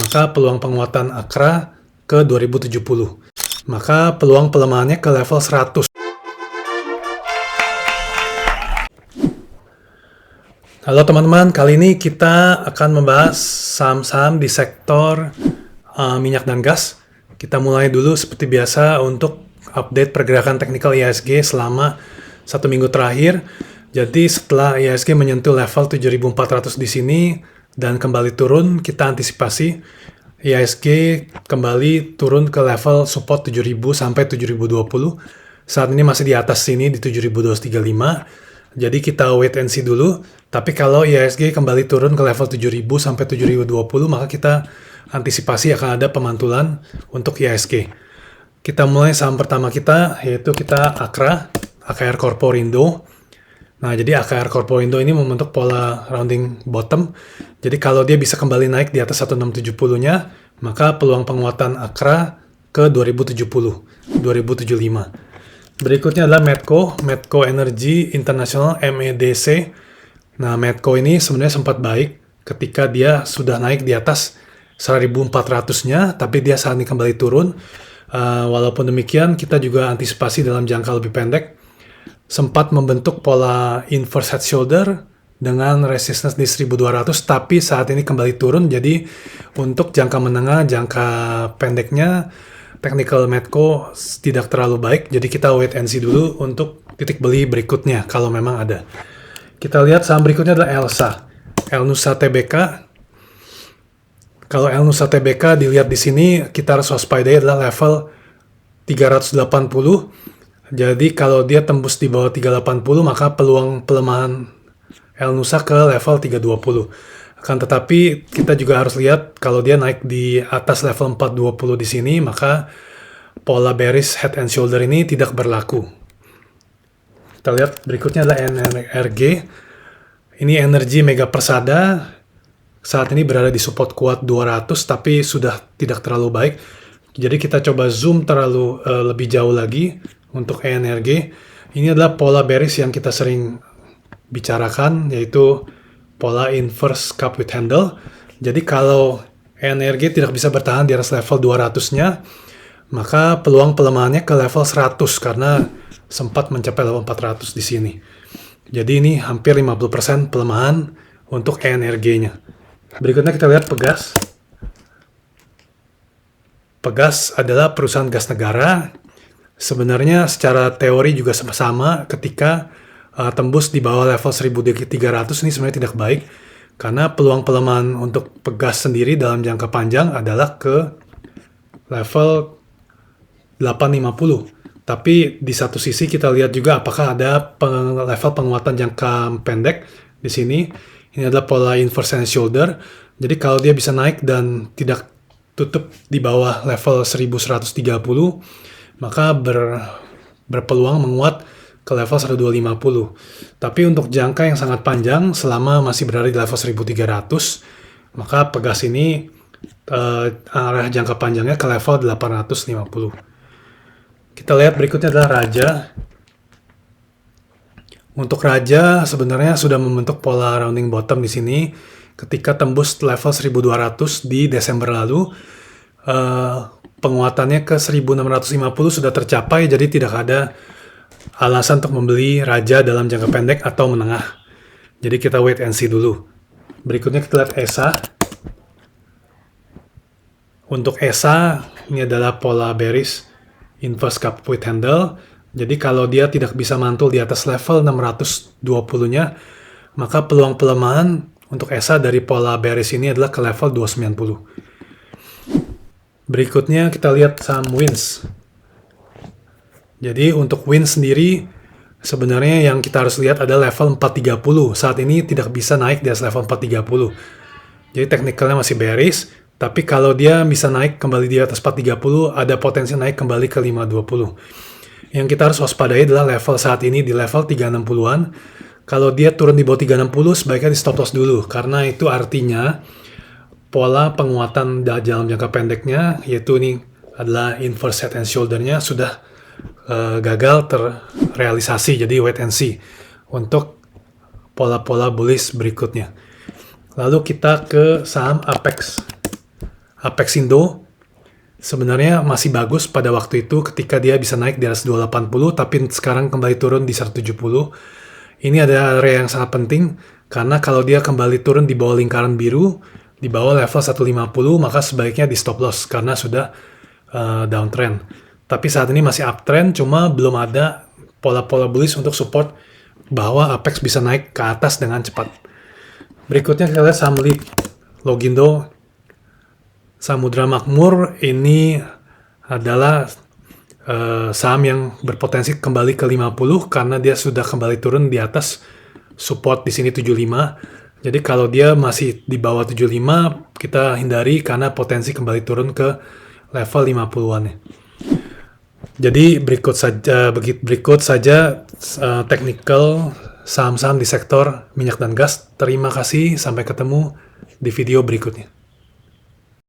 maka peluang penguatan AKRA ke 2070. Maka peluang pelemahannya ke level 100. Halo teman-teman, kali ini kita akan membahas saham-saham di sektor minyak dan gas. Kita mulai dulu seperti biasa untuk update pergerakan teknikal IHSG selama 1 minggu terakhir. Jadi setelah IHSG menyentuh level 7400 di sini dan kembali turun, kita antisipasi IHSG kembali turun ke level support 7000 sampai 7020. Saat ini masih di atas sini di 7235. Jadi kita wait and see dulu. Tapi kalau IHSG kembali turun ke level 7000 sampai 7020, maka kita antisipasi akan ada pemantulan untuk IHSG. Kita mulai saham pertama kita, yaitu kita AKRA, AKR Corporindo. Nah, jadi AKR Corporindo ini membentuk pola rounding bottom. Jadi kalau dia bisa kembali naik di atas 1670-nya, maka peluang penguatan AKRA ke 2070, 2075. Berikutnya adalah Medco Energy International MEDC. Nah, Medco ini sebenarnya sempat baik ketika dia sudah naik di atas 1400-nya, tapi dia saat ini kembali turun. Walaupun demikian, kita juga antisipasi dalam jangka lebih pendek, sempat membentuk pola inverse head shoulder dengan resistance di 1200, tapi saat ini kembali turun. Jadi untuk jangka menengah, jangka pendeknya, technical Medco tidak terlalu baik, jadi kita wait and see dulu untuk titik beli berikutnya kalau memang ada. Kita lihat saham berikutnya adalah ELSA, Elnusa Tbk. Kalau Elnusa Tbk dilihat di sini, kita harus waspadai adalah level 380. Jadi kalau dia tembus di bawah 380, maka peluang pelemahan Elnusa ke level 320. Akan tetapi kita juga harus lihat kalau dia naik di atas level 420 di sini, maka pola bearish head and shoulder ini tidak berlaku. Kita lihat berikutnya adalah NRG. Ini energi Mega Persada. Saat ini berada di support kuat 200, tapi sudah tidak terlalu baik. Jadi kita coba zoom lebih jauh lagi untuk ENRG. Ini adalah pola bearish yang kita sering bicarakan, yaitu pola inverse cup with handle. Jadi kalau ENRG tidak bisa bertahan di atas level 200-nya, maka peluang pelemahannya ke level 100 karena sempat mencapai level 400 di sini. Jadi ini hampir 50% pelemahan untuk ENRG-nya. Berikutnya kita lihat Pegas. Pegas adalah perusahaan gas negara. Sebenarnya secara teori juga sama ketika tembus di bawah level 1300 ini sebenarnya tidak baik karena peluang pelemahan untuk Pegas sendiri dalam jangka panjang adalah ke level 850. Tapi di satu sisi kita lihat juga apakah ada level penguatan jangka pendek di sini. Ini adalah pola inverse head shoulder. Jadi kalau dia bisa naik dan tidak tutup di bawah level 1130, maka berpeluang menguat ke level 1250. Tapi untuk jangka yang sangat panjang, selama masih berada di level 1300, maka Pegas ini arah jangka panjangnya ke level 850. Kita lihat berikutnya adalah Raja. Untuk Raja sebenarnya sudah membentuk pola rounding bottom di sini ketika tembus level 1200 di Desember lalu. Penguatannya ke 1650 sudah tercapai, jadi tidak ada alasan untuk membeli Raja dalam jangka pendek atau menengah. Jadi kita wait and see dulu. Berikutnya kita lihat ESA. Untuk ESA, ini adalah pola bearish inverse cup with handle. Jadi kalau dia tidak bisa mantul di atas level 620-nya, maka peluang pelemahan untuk ESA dari pola bearish ini adalah ke level 290. Berikutnya kita lihat saham WINS. Jadi untuk WINS sendiri, sebenarnya yang kita harus lihat adalah level 430. Saat ini tidak bisa naik di atas level 430. Jadi teknikalnya masih bearish, tapi kalau dia bisa naik kembali di atas 430, ada potensi naik kembali ke 520. Yang kita harus waspadai adalah level saat ini di level 360-an. Kalau dia turun di bawah 360, sebaiknya di stop loss dulu, karena itu artinya pola penguatan dalam jangka pendeknya, yaitu ini adalah inverse head and shoulder-nya sudah gagal terrealisasi. Jadi wait and see untuk pola-pola bullish berikutnya. Lalu kita ke saham Apex. Apex Indo sebenarnya masih bagus pada waktu itu ketika dia bisa naik di atas 280, tapi sekarang kembali turun di 170. Ini ada area yang sangat penting, karena kalau dia kembali turun di bawah lingkaran biru, di bawah level 150, maka sebaiknya di stop loss, karena sudah downtrend. Tapi saat ini masih uptrend, cuma belum ada pola-pola bullish untuk support bahwa Apex bisa naik ke atas dengan cepat. Berikutnya kita lihat saham lead Logindo Samudra Makmur. Ini adalah saham yang berpotensi kembali ke 50 karena dia sudah kembali turun di atas support di sini 75. Jadi kalau dia masih di bawah 75, kita hindari karena potensi kembali turun ke level 50-an ya. Jadi berikut saja technical saham-saham di sektor minyak dan gas. Terima kasih, sampai ketemu di video berikutnya.